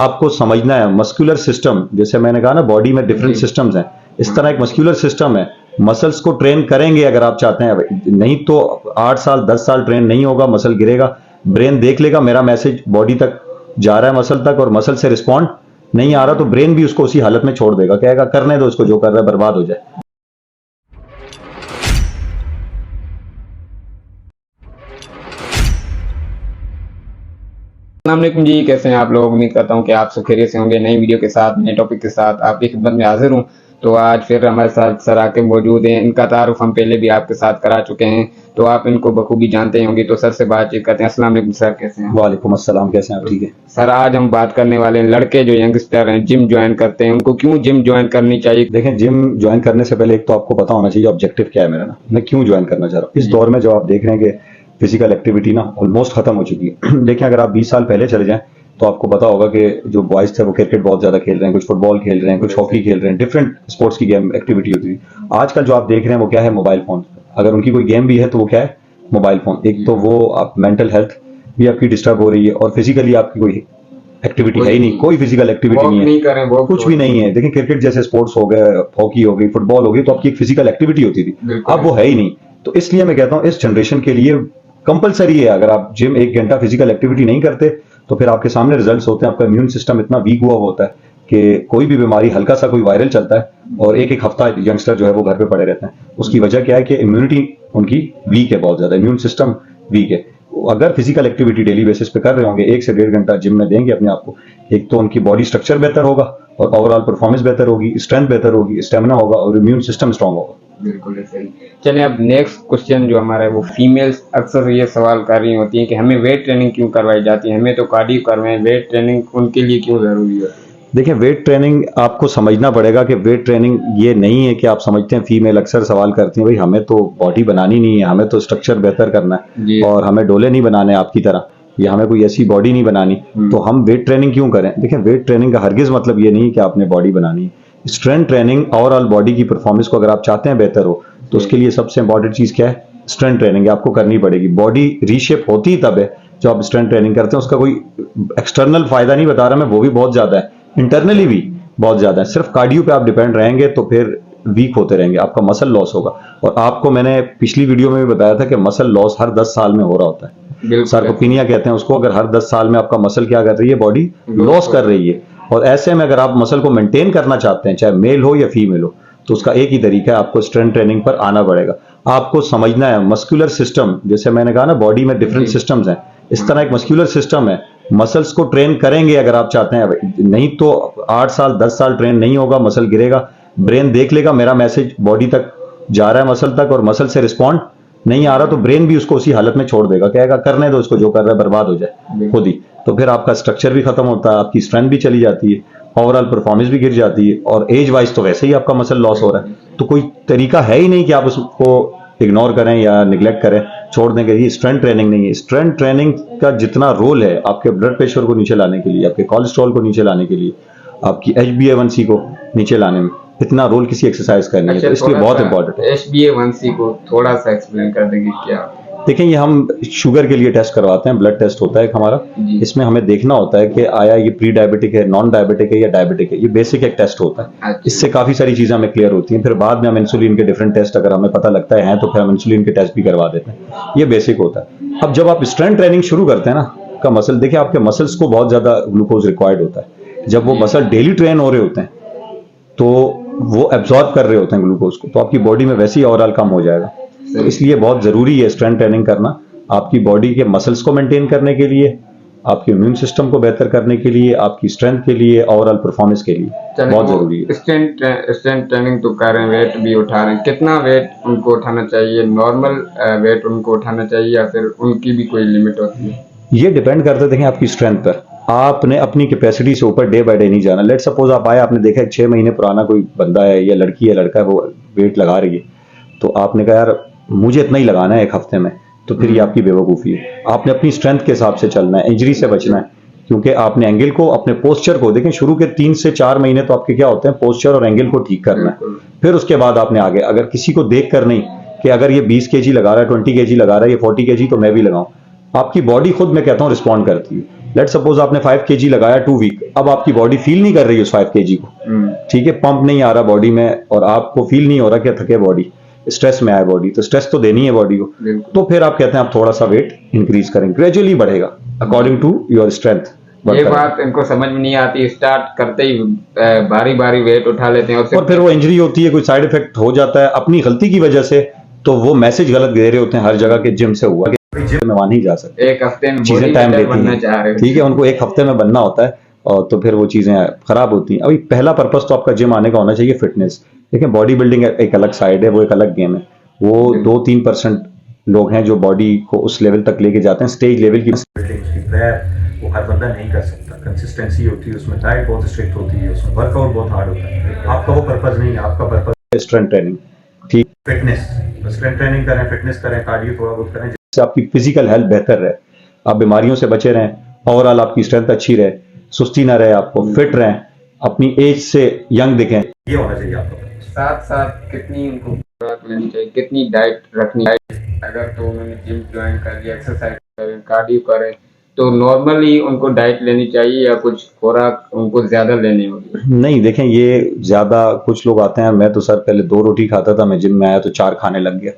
आपको समझना है मस्कुलर सिस्टम, जैसे मैंने कहा ना बॉडी में डिफरेंट सिस्टम्स हैं, इस तरह एक मस्कुलर सिस्टम है। मसल्स को ट्रेन करेंगे अगर आप चाहते हैं, नहीं तो 8 साल 10 साल ट्रेन नहीं होगा, मसल गिरेगा। ब्रेन देख लेगा मेरा मैसेज बॉडी तक जा रहा है मसल तक, और मसल से रिस्पॉन्ड नहीं आ रहा तो ब्रेन भी उसको उसी हालत में छोड़ देगा, कहेगा करने दो इसको, जो कर रहा है बर्बाद हो जाए। अस्सलामुअलैकुम जी, कैसे हैं आप लोग। उम्मीद करता हूं कि आप सब खैरियत से होंगे। नई वीडियो के साथ, नए टॉपिक के साथ आपकी खिदमत में हाजिर हूं। तो आज फिर हमारे साथ सर आके मौजूद हैं। इनका तारुफ हम पहले भी आपके साथ करा चुके हैं, तो आप इनको बखूबी जानते होंगे। तो सर से बातचीत करते हैं। अस्सलाम वालेकुम सर, कैसे हैं। वालेकुम अस्सलाम, कैसे हैं आप। ठीक है सर, आज हम बात करने वाले हैं लड़के जो यंगस्टर हैं, जिम ज्वाइन करते हैं, उनको क्यों जिम ज्वाइन करनी चाहिए। देखें, जिम ज्वाइन करने से पहले एक तो आपको पता होना चाहिए ऑब्जेक्टिव क्या है मेरा ना, मैं क्यों ज्वाइन करना चाह रहा हूँ। इस दौर में जो आप देख रहे हैं कि फिजिकल एक्टिविटी ना ऑलमोस्ट खत्म हो चुकी है। देखिए, अगर आप 20 साल पहले चले जाएं तो आपको पता होगा कि जो बॉयज थे वो क्रिकेट बहुत ज्यादा खेल रहे हैं, कुछ फुटबॉल खेल रहे हैं, कुछ हॉकी खेल रहे हैं, डिफरेंट स्पोर्ट्स की गेम एक्टिविटी होती थी। आजकल जो आप देख रहे हैं वो क्या है, मोबाइल फोन। अगर उनकी कोई गेम भी है तो वो क्या है, मोबाइल फोन। एक तो वो आप मेंटल हेल्थ भी आपकी डिस्टर्ब हो रही है, और फिजिकली आपकी कोई एक्टिविटी है ही नहीं, कोई फिजिकल एक्टिविटी नहीं है, कुछ भी नहीं है। देखिए, क्रिकेट जैसे स्पोर्ट्स हो गए, हॉकी हो गई, फुटबॉल हो गई, तो आपकी एक फिजिकल एक्टिविटी होती थी, अब वो है ही नहीं। तो इसलिए मैं कहता हूँ इस जनरेशन के लिए कंपलसरी है, अगर आप जिम 1 घंटा फिजिकल एक्टिविटी नहीं करते तो फिर आपके सामने रिजल्ट्स होते हैं। आपका इम्यून सिस्टम इतना वीक हुआ होता है कि कोई भी बीमारी, हल्का सा कोई वायरल चलता है और एक हफ्ता यंगस्टर जो है वो घर पे पड़े रहते हैं। उसकी वजह क्या है कि इम्यूनिटी उनकी वीक है, बहुत ज्यादा इम्यून सिस्टम वीक है। अगर फिजिकल एक्टिविटी डेली बेसिस पे कर रहे होंगे, 1 से 1.5 घंटा जिम में देंगे अपने आप को, एक तो उनकी बॉडी स्ट्रक्चर बेहतर होगा और ओवरऑल परफॉर्मेंस बेहतर होगी, स्ट्रेंथ बेहतर होगी, स्टेमिना होगा और इम्यून सिस्टम स्ट्रांग होगा। बिल्कुल सही। चलिए, अब नेक्स्ट क्वेश्चन जो हमारा है वो फीमेल्स अक्सर ये सवाल कर रही होती हैं कि हमें वेट ट्रेनिंग क्यों करवाई जाती है, हमें तो कार्डियो करवाएं, वेट ट्रेनिंग उनके लिए क्यों जरूरी है। देखिए, वेट ट्रेनिंग आपको समझना पड़ेगा कि वेट ट्रेनिंग ये नहीं है कि आप समझते हैं, फीमेल अक्सर सवाल करती हैं भाई हमें तो बॉडी बनानी नहीं है, हमें तो स्ट्रक्चर बेहतर करना है और हमें डोले नहीं बनाने आपकी तरह, या हमें कोई ऐसी बॉडी नहीं बनानी, तो हम वेट ट्रेनिंग क्यों करें। देखिए, वेट ट्रेनिंग का हरगिज मतलब ये नहीं है कि आपने बॉडी बनानी है। स्ट्रेंथ ट्रेनिंग, ओवरऑल बॉडी की परफॉर्मेंस को अगर आप चाहते हैं बेहतर हो तो उसके लिए सबसे इंपॉर्टेंट चीज क्या है, स्ट्रेंथ ट्रेनिंग आपको करनी पड़ेगी। बॉडी रीशेप होती तब है जब आप स्ट्रेंथ ट्रेनिंग करते हैं। उसका कोई एक्सटर्नल फायदा नहीं बता रहा मैं, वो भी बहुत ज्यादा है, इंटरनली भी बहुत ज्यादा है। सिर्फ कार्डियो पे आप डिपेंड रहेंगे तो फिर वीक होते रहेंगे, आपका मसल लॉस होगा। और आपको मैंने पिछली वीडियो में भी बताया था कि मसल लॉस हर 10 साल में हो रहा होता है, सार्कोपिनिया कहते हैं उसको। अगर हर 10 साल में आपका मसल क्या कर रही है, बॉडी लॉस कर रही है। और ऐसे में अगर आप मसल को मेंटेन करना चाहते हैं, चाहे मेल हो या फीमेल हो, तो उसका एक ही तरीका है, आपको स्ट्रेंथ ट्रेनिंग पर आना पड़ेगा। आपको समझना है मस्कुलर सिस्टम, जैसे मैंने कहा ना बॉडी में डिफरेंट सिस्टम्स हैं, इस तरह एक मस्कुलर सिस्टम है। मसल्स को ट्रेन करेंगे अगर आप चाहते हैं, नहीं तो 8 साल 10 साल ट्रेन नहीं होगा, मसल गिरेगा। ब्रेन देख लेगा मेरा मैसेज बॉडी तक जा रहा है मसल तक, और मसल से रिस्पॉन्ड नहीं आ रहा तो ब्रेन भी उसको उसी हालत में छोड़ देगा, कहेगा करने दो इसको, जो कर रहा है बर्बाद हो जाए खुद ही। तो फिर आपका स्ट्रक्चर भी खत्म होता है, आपकी स्ट्रेंथ भी चली जाती है, ओवरऑल परफॉर्मेंस भी गिर जाती है, और एज वाइज तो वैसे ही आपका मसल लॉस हो रहा है। तो कोई तरीका है ही नहीं कि आप उसको इग्नोर करें या निगलेक्ट करें, छोड़ दें कि ये स्ट्रेंथ ट्रेनिंग नहीं है। स्ट्रेंथ ट्रेनिंग का जितना रोल है आपके ब्लड प्रेशर को नीचे लाने के लिए, आपके कोलेस्ट्रॉल को नीचे लाने के लिए, आपकी HbA1c को नीचे लाने में, इतना रोल किसी एक्सरसाइज का नहीं है। तो इसलिए बहुत इंपॉर्टेंट है। HbA1c को थोड़ा सा एक्सप्लेन कर देंगे क्या। देखें, ये हम शुगर के लिए टेस्ट करवाते हैं, ब्लड टेस्ट होता है हमारा। इसमें हमें देखना होता है कि आया ये प्री डायबिटिक है, नॉन डायबिटिक है या डायबिटिक है। ये बेसिक एक टेस्ट होता है, इससे काफी सारी चीजें हमें क्लियर होती हैं। फिर बाद में हम इंसुलिन के डिफरेंट टेस्ट अगर हमें पता लगता है तो फिर हम इंसुलिन के टेस्ट भी करवा देते हैं। ये बेसिक होता है। अब जब आप स्ट्रेंथ ट्रेनिंग शुरू करते हैं ना का मसल, देखिए आपके मसल्स को बहुत ज्यादा ग्लूकोज रिक्वायर्ड होता है। जब वो मसल डेली ट्रेन हो रहे होते हैं तो वो एब्जॉर्ब कर रहे होते हैं ग्लूकोज को, तो आपकी बॉडी में वैसे ही ओवरऑल कम हो जाएगा। तो इसलिए बहुत जरूरी है स्ट्रेंथ ट्रेनिंग करना, आपकी बॉडी के मसल्स को मेंटेन करने के लिए, आपके इम्यून सिस्टम को बेहतर करने के लिए, आपकी स्ट्रेंथ के लिए, ओवरऑल परफॉर्मेंस के लिए बहुत जरूरी है। स्ट्रेंथ ट्रेनिंग तो कर रहे हैं, वेट भी उठा रहे हैं, कितना वेट उनको उठाना चाहिए, नॉर्मल वेट उनको उठाना चाहिए या फिर उनकी भी कोई लिमिट होती है। ये डिपेंड करता है, देखें आपकी स्ट्रेंथ पर। आपने अपनी कैपेसिटी से ऊपर डे बाय डे नहीं जाना। लेट सपोज आप आए, आपने देखा 6 महीने पुराना कोई बंदा है या लड़की है लड़का है, वो वेट लगा रही है, तो आपने कहा यार मुझे इतना ही लगाना है 1 हफ्ते में, तो फिर ये आपकी बेवकूफ़ी है। आपने अपनी स्ट्रेंथ के हिसाब से चलना है, इंजरी से बचना है, क्योंकि आपने एंगल को, अपने पोस्चर को, देखें शुरू के 3 से 4 महीने तो आपके क्या होते हैं, पोस्चर और एंगल को ठीक करना है। फिर उसके बाद आपने आगे, अगर किसी को देख कर नहीं कि अगर ये 20 kg लगा रहा है, 20 kg लगा रहा है, ये 40 kg, तो मैं भी लगाऊं, आपकी बॉडी खुद, मैं कहता हूं, रिस्पॉन्ड करती है। लेट सपोज आपने 5 kg लगाया 2 वीक, अब आपकी बॉडी फील नहीं कर रही उस 5 kg को, ठीक है, पंप नहीं आ रहा बॉडी में और आपको फील नहीं हो रहा कि थके बॉडी, स्ट्रेस में आए बॉडी, तो स्ट्रेस तो देनी है बॉडी को, तो फिर आप कहते हैं आप थोड़ा सा वेट इंक्रीज करें, ग्रेजुअली बढ़ेगा अकॉर्डिंग टू योर स्ट्रेंथ। ये बात इनको समझ में नहीं आती, स्टार्ट करते ही भारी भारी वेट उठा लेते हैं और फिर वो इंजरी होती है, कोई साइड इफेक्ट हो जाता है अपनी गलती की वजह से, तो वो मैसेज गलत दे रहे होते हैं हर जगह के जिम से हुआ कि जिम में वहां नहीं जा सकते, एक हफ्ते में चीजें टाइम लेती हैं, ठीक है, उनको एक हफ्ते में बनना होता है और तो फिर वो चीजें खराब होती हैं। अभी पहला पर्पस तो आपका जिम आने का होना चाहिए फिटनेस। देखिए बॉडी बिल्डिंग एक अलग साइड है, वो एक अलग गेम है, वो 2-3% लोग हैं जो बॉडी को उस लेवल तक लेके जाते हैं, स्टेज लेवल की बिल्डिंग, उसकी प्रेयर वो हर बंदा नहीं कर सकता, कंसिस्टेंसी होती है उसमें, डाइट बहुत स्ट्रिक्ट होती है उसमें, वर्कआउट बहुत हार्ड होता है, आपका वो पर्पस नहीं है, आपका पर्पस है स्ट्रेंथ ट्रेनिंग, ठीक, फिटनेस, स्ट्रेंथ ट्रेनिंग करें, फिटनेस करें, कार्डियो थोड़ा बहुत करें, जिससे आपकी फिजिकल हेल्थ बेहतर रहे, आप बीमारियों से बचे रहें, ओवरऑल आपकी स्ट्रेंथ अच्छी रहे, सुस्ती ना रहे, आपको फिट रहें, अपनी एज से यंग दिखें, ये होना चाहिए आपका। साथ साथ कितनी उनको खुराक लेनी चाहिए, कितनी डाइट रखनी चाहिए, अगर तो उन्होंने जिम ज्वाइन कर लिया, एक्सरसाइज करें, कार्डियो करें, तो नॉर्मली उनको डाइट लेनी चाहिए या कुछ खुराक उनको ज्यादा लेनी होगी? नहीं देखें, ये ज्यादा कुछ लोग आते हैं, मैं तो सर पहले 2 रोटी खाता था, मैं जिम में आया तो 4 खाने लग गया,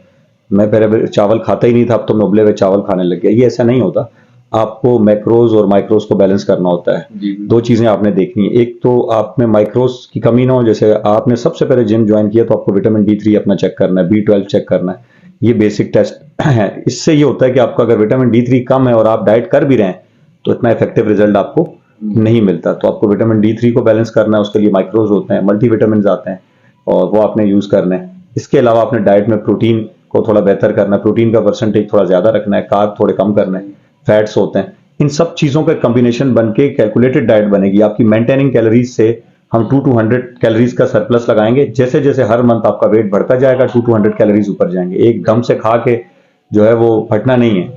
मैं पहले चावल खाता ही नहीं था, अब तो मैं उबले हुए चावल खाने लग गया। ये ऐसा नहीं होता, आपको मैक्रोज और माइक्रोज को बैलेंस करना होता है। 2 चीजें आपने देखनी है, एक तो आप में माइक्रोज की कमी ना हो, जैसे आपने सबसे पहले जिम ज्वाइन किया तो आपको विटामिन D3 अपना चेक करना है, B12 चेक करना है, ये बेसिक टेस्ट है। इससे ये होता है कि आपका अगर विटामिन D3 कम है और आप डाइट कर भी रहे हैं तो इतना इफेक्टिव रिजल्ट आपको नहीं मिलता, तो आपको विटामिन D3 को बैलेंस करना है, उसके लिए माइक्रोज होते हैं, मल्टीविटामिन आते हैं और वो आपने यूज करना है। इसके अलावा आपने डाइट में प्रोटीन को थोड़ा बेहतर करना है, प्रोटीन का परसेंटेज थोड़ा ज्यादा रखना है, कार्ब थोड़े कम करना है, फैट्स होते हैं, इन सब चीजों का कॉम्बिनेशन बन के कैलकुलेटेड डाइट बनेगी आपकी। मेंटेनिंग कैलोरीज से हम 2 to 100 कैलोरीज का सरप्लस लगाएंगे, जैसे जैसे हर मंथ आपका वेट बढ़ता जाएगा 2 to 100 कैलोरीज ऊपर जाएंगे, एकदम से खा के जो है वो फटना नहीं है,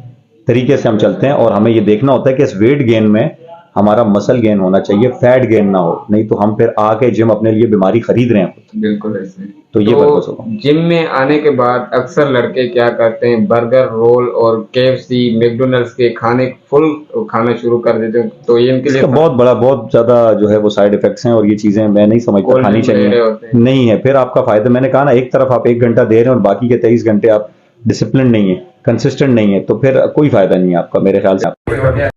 तरीके से हम चलते हैं। और हमें ये देखना होता है कि इस वेट गेन में हमारा मसल गेन होना चाहिए, फैट गेन ना हो, नहीं तो हम फिर आके जिम अपने लिए बीमारी खरीद रहे हैं। बिल्कुल ऐसे। तो ये पर्पस होगा। जिम में आने के बाद अक्सर लड़के क्या करते हैं, बर्गर, रोल और KFC, मैकडॉनल्ड्स के खाने फुल खाना शुरू कर देते हैं, तो ये इनके लिए बहुत ज्यादा जो है वो साइड इफेक्ट्स हैं और ये चीजें मैं नहीं समझता खानी चाहिए, नहीं है। फिर आपका फायदा, मैंने कहा ना, एक तरफ आप 1 घंटा दे रहे हैं और बाकी के 23 घंटे आप डिसिप्लिन नहीं है, कंसिस्टेंट नहीं है, तो फिर कोई फायदा नहीं है आपका मेरे ख्याल से।